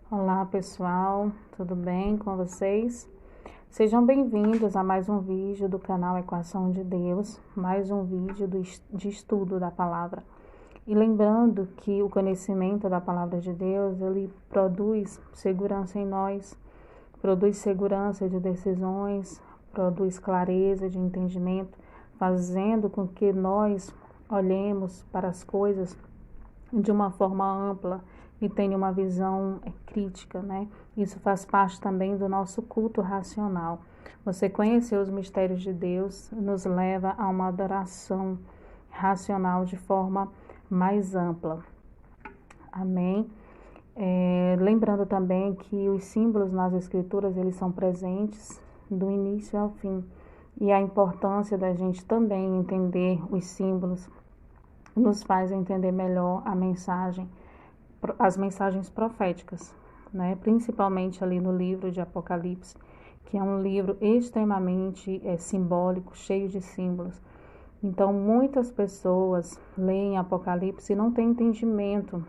Olá pessoal, tudo bem com vocês? Sejam bem-vindos a mais um vídeo do canal Equação de Deus, mais um vídeo de estudo da palavra. E lembrando que o conhecimento da palavra de Deus, ele produz segurança em nós, produz segurança de decisões, produz clareza de entendimento, fazendo com que nós olhemos para as coisas de uma forma ampla e tenha uma visão crítica, né? Isso faz parte também do nosso culto racional. Você conhecer os mistérios de Deus nos leva a uma adoração racional de forma mais ampla. Amém? Lembrando também que os símbolos nas escrituras, eles são presentes do início ao fim. E a importância da gente também entender os símbolos nos faz entender melhor a mensagem, as mensagens proféticas, né? Principalmente ali no livro de Apocalipse, que é um livro extremamente simbólico, cheio de símbolos. Então, muitas pessoas leem Apocalipse e não têm entendimento.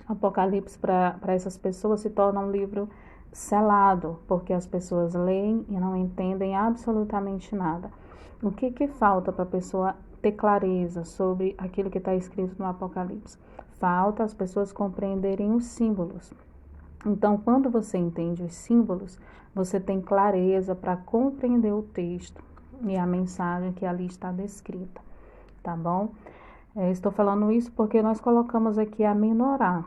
Apocalipse, para essas pessoas, se torna um livro selado, porque as pessoas leem e não entendem absolutamente nada. O que falta para a pessoa ter clareza sobre aquilo que está escrito no Apocalipse? Falta as pessoas compreenderem os símbolos. Então, quando você entende os símbolos, você tem clareza para compreender o texto e a mensagem que ali está descrita, tá bom? Estou falando isso porque nós colocamos aqui a menorá.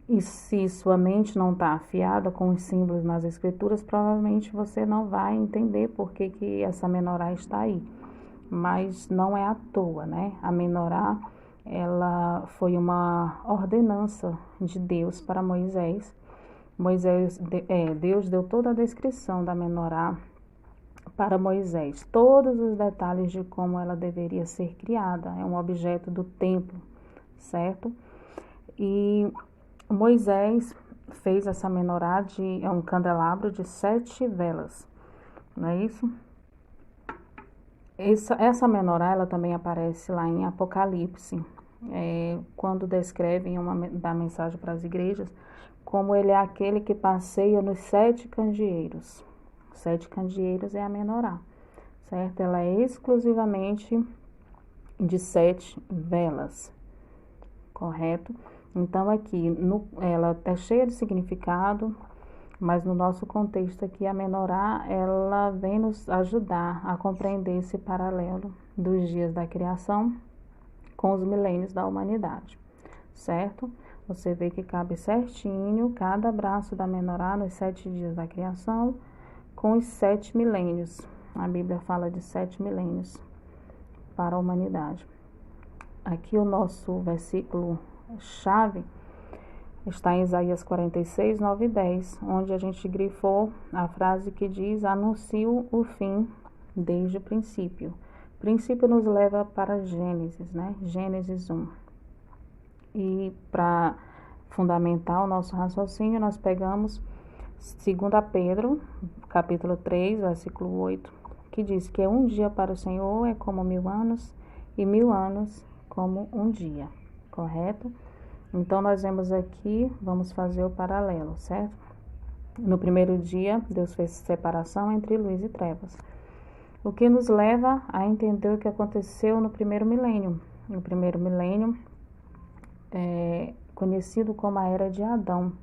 E se sua mente não está afiada com os símbolos nas escrituras, provavelmente você não vai entender por que essa menorá está aí. Mas não é à toa, né? A menorá, ela foi uma ordenança de Deus para Moisés. Deus deu toda a descrição da menorá para Moisés, todos os detalhes de como ela deveria ser criada. É um objeto do templo, certo? E Moisés fez essa menorá é um candelabro de 7 velas, não é isso? Essa menorá, ela também aparece lá em Apocalipse, quando descrevem da mensagem para as igrejas, como ele é aquele que passeia nos 7 candeeiros. 7 candeeiros é a menorá, certo? Ela é exclusivamente de 7 velas, correto? Então aqui, ela é cheia de significado, mas no nosso contexto aqui, a menorá, ela vem nos ajudar a compreender esse paralelo dos dias da criação com os milênios da humanidade, certo? Você vê que cabe certinho cada braço da menorá nos 7 dias da criação com os 7 milênios. A Bíblia fala de 7 milênios para a humanidade. Aqui o nosso versículo chave está em Isaías 46, 9 e 10, onde a gente grifou a frase que diz: anuncio o fim desde o princípio. O princípio nos leva para Gênesis, né? Gênesis 1. E para fundamentar o nosso raciocínio, nós pegamos 2 Pedro, capítulo 3, versículo 8, que diz que um dia para o Senhor é como 1000 anos, e 1000 anos como um dia, correto? Então, nós vemos aqui, vamos fazer o paralelo, certo? No primeiro dia, Deus fez separação entre luz e trevas, o que nos leva a entender o que aconteceu no primeiro milênio. O primeiro milênio é conhecido como a Era de Adão,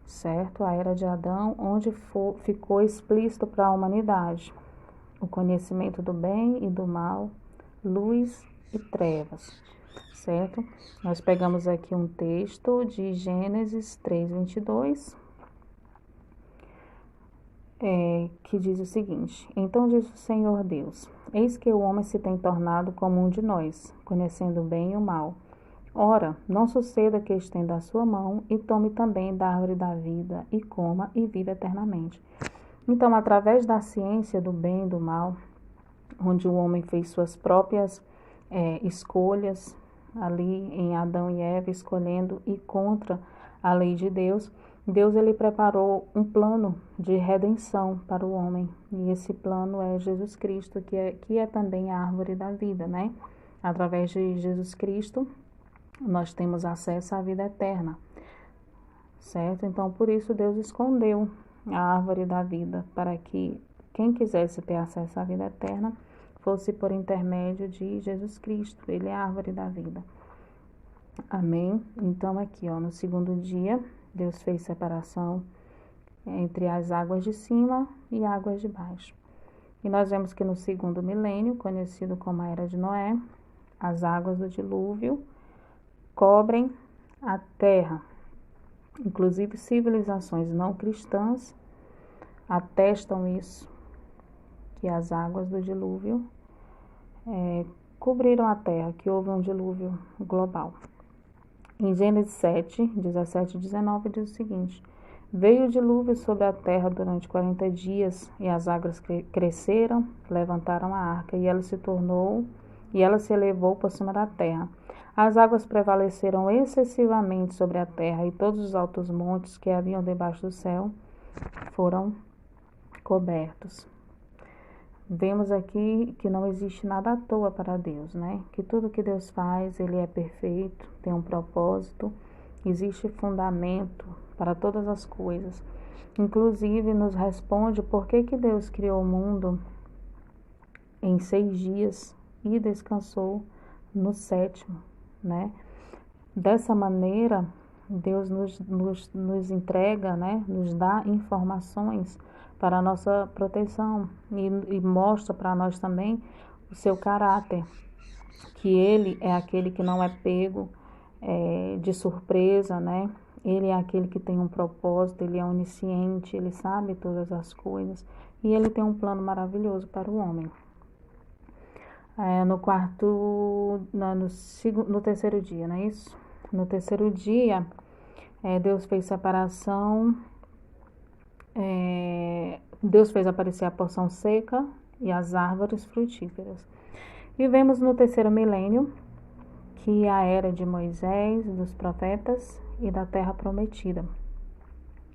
certo? A Era de Adão, onde ficou explícito para a humanidade o conhecimento do bem e do mal, luz e trevas, certo? Nós pegamos aqui um texto de Gênesis 3:22, que diz o seguinte: então disse o Senhor Deus: eis que o homem se tem tornado como um de nós, conhecendo o bem e o mal. Ora, não suceda que estenda a sua mão e tome também da árvore da vida e coma e viva eternamente. Então, através da ciência do bem e do mal, onde o homem fez suas próprias escolhas, ali em Adão e Eva, escolhendo ir contra a lei de Deus, Deus ele preparou um plano de redenção para o homem. E esse plano é Jesus Cristo, que é também a árvore da vida, né? Através de Jesus Cristo, nós temos acesso à vida eterna, certo? Então, por isso Deus escondeu a árvore da vida, para que quem quisesse ter acesso à vida eterna fosse por intermédio de Jesus Cristo. Ele é a árvore da vida. Amém? Então, aqui, no segundo dia, Deus fez separação entre as águas de cima e águas de baixo. E nós vemos que no segundo milênio, conhecido como a Era de Noé, as águas do dilúvio cobrem a terra. Inclusive, civilizações não cristãs atestam isso, que as águas do dilúvio cobriram a terra, que houve um dilúvio global. Em Gênesis 7, 17 e 19, diz o seguinte: veio o dilúvio sobre a terra durante 40 dias, e as águas cresceram, levantaram a arca, e ela se elevou por cima da terra. As águas prevaleceram excessivamente sobre a terra, e todos os altos montes que haviam debaixo do céu foram cobertos. Vemos aqui que não existe nada à toa para Deus, né? Que tudo que Deus faz, Ele é perfeito, tem um propósito, existe fundamento para todas as coisas. Inclusive, nos responde por que Deus criou o mundo em 6 dias e descansou no 7º, né? Dessa maneira, Deus nos entrega, né? Nos dá informações para a nossa proteção e mostra para nós também o seu caráter, que Ele é aquele que não é pego de surpresa, né? Ele é aquele que tem um propósito, Ele é onisciente, Ele sabe todas as coisas e Ele tem um plano maravilhoso para o homem. No terceiro dia, não é isso? No terceiro dia, Deus fez separação, Deus fez aparecer a porção seca e as árvores frutíferas. E vemos no terceiro milênio que a era de Moisés, dos profetas e da terra prometida.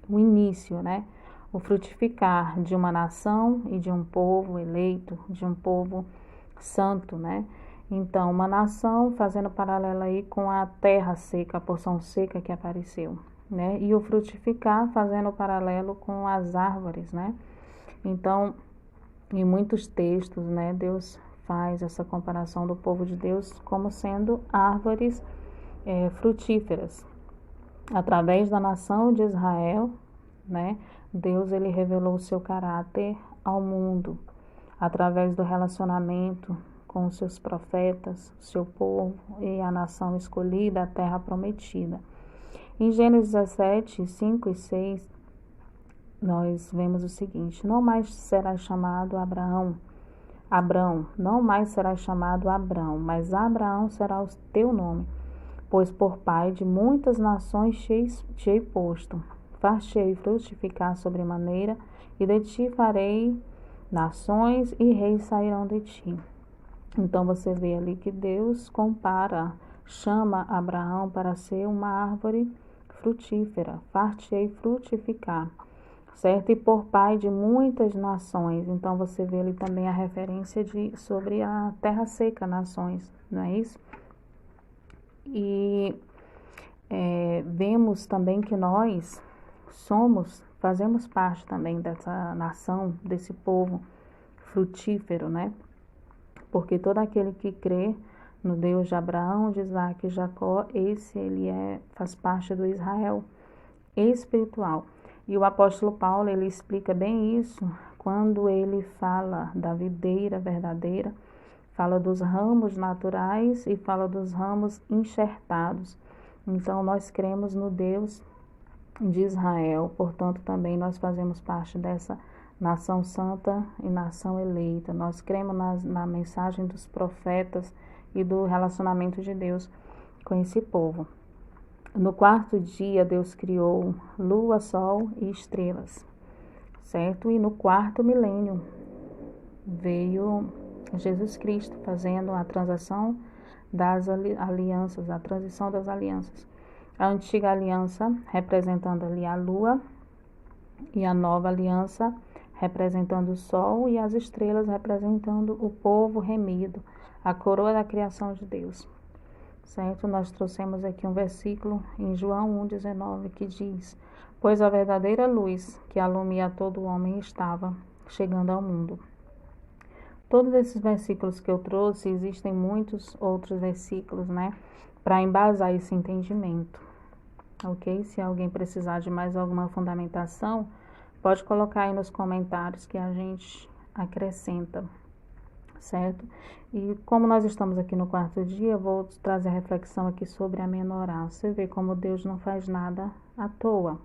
O início, né? O frutificar de uma nação e de um povo eleito, de um povo santo, né? Então, uma nação fazendo paralelo aí com a terra seca, a porção seca que apareceu, né? E o frutificar fazendo paralelo com as árvores, né? Então, em muitos textos, né, Deus faz essa comparação do povo de Deus como sendo árvores frutíferas. Através da nação de Israel, né, Deus ele revelou o seu caráter ao mundo, através do relacionamento com os seus profetas, o seu povo e a nação escolhida, a terra prometida. Em Gênesis 17, 5 e 6, nós vemos o seguinte: não mais serás chamado Abrão, não mais serás chamado Abrão, mas Abraão será o teu nome, pois por pai de muitas nações te hei posto. Far-te-ei frutificar sobremaneira, e de ti farei nações, e reis sairão de ti. Então você vê ali que Deus chama Abraão para ser uma árvore frutífera, far-te-ei frutificar, certo? E por pai de muitas nações. Então você vê ali também a referência sobre a terra seca, nações, não é isso? E vemos também que nós fazemos parte também dessa nação, desse povo frutífero, né? Porque todo aquele que crê no Deus de Abraão, de Isaac e Jacó, faz parte do Israel espiritual. E o apóstolo Paulo, ele explica bem isso quando ele fala da videira verdadeira, fala dos ramos naturais e fala dos ramos enxertados. Então, nós cremos no Deus de Israel, portanto, também nós fazemos parte dessa nação santa e nação eleita. Nós cremos na mensagem dos profetas e do relacionamento de Deus com esse povo. No 4º dia, Deus criou lua, sol e estrelas, certo? E no 4º milênio veio Jesus Cristo fazendo a transação das alianças, a transição das alianças. A antiga aliança representando ali a lua e a nova aliança representando o sol e as estrelas representando o povo remido, a coroa da criação de Deus, certo? Nós trouxemos aqui um versículo em João 1,19 que diz: pois a verdadeira luz que alumia todo homem estava chegando ao mundo. Todos esses versículos que eu trouxe, existem muitos outros versículos, né, para embasar esse entendimento, ok? Se alguém precisar de mais alguma fundamentação, pode colocar aí nos comentários que a gente acrescenta, certo? E como nós estamos aqui no quarto dia, eu vou trazer a reflexão aqui sobre a menorá. Você vê como Deus não faz nada à toa,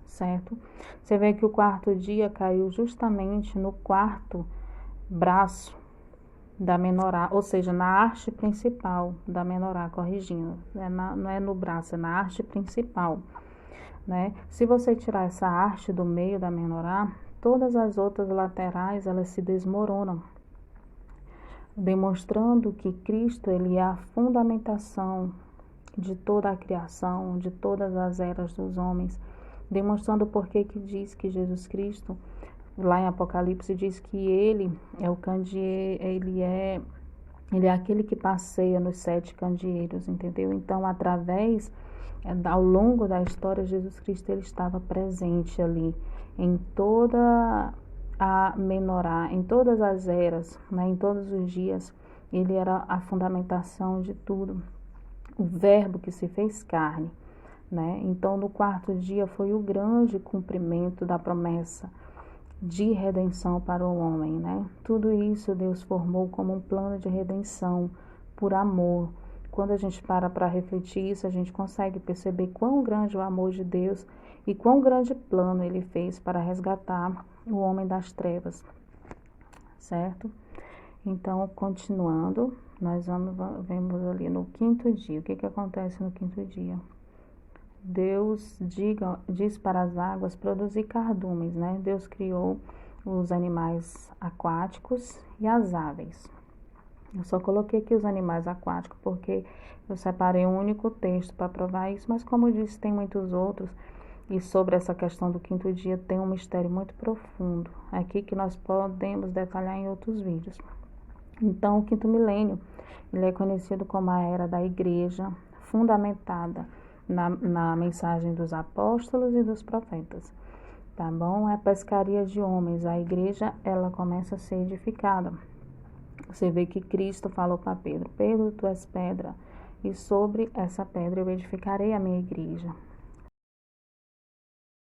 certo? Você vê que o quarto dia caiu justamente no quarto braço da menorá, ou seja, na haste principal da menorá, corrigindo, não é no braço, é na haste principal, né? Se você tirar essa haste do meio da menorá, todas as outras laterais, elas se desmoronam, demonstrando que Cristo, ele é a fundamentação de toda a criação, de todas as eras dos homens, demonstrando por que diz que Jesus Cristo, lá em Apocalipse, diz que ele é o candeeiro, ele é aquele que passeia nos 7 candeeiros, entendeu? Então, ao longo da história, Jesus Cristo, ele estava presente ali, em toda a menorá, em todas as eras, né, em todos os dias, ele era a fundamentação de tudo, o verbo que se fez carne, né? Então, no quarto dia foi o grande cumprimento da promessa de redenção para o homem, né? Tudo isso Deus formou como um plano de redenção por amor. Quando a gente para refletir isso, a gente consegue perceber quão grande é o amor de Deus e quão grande plano ele fez para resgatar o homem das trevas, certo? Então, continuando, nós vemos ali no quinto dia. O que acontece no quinto dia? Deus diz para as águas produzir cardumes, né? Deus criou os animais aquáticos e as aves. Eu só coloquei aqui os animais aquáticos porque eu separei um único texto para provar isso, mas como eu disse, tem muitos outros. E sobre essa questão do quinto dia tem um mistério muito profundo aqui que nós podemos detalhar em outros vídeos. Então, o quinto milênio, ele é conhecido como a era da igreja, fundamentada na mensagem dos apóstolos e dos profetas, tá bom? É a pescaria de homens, a igreja, ela começa a ser edificada. Você vê que Cristo falou para Pedro: Pedro, tu és pedra, e sobre essa pedra eu edificarei a minha igreja.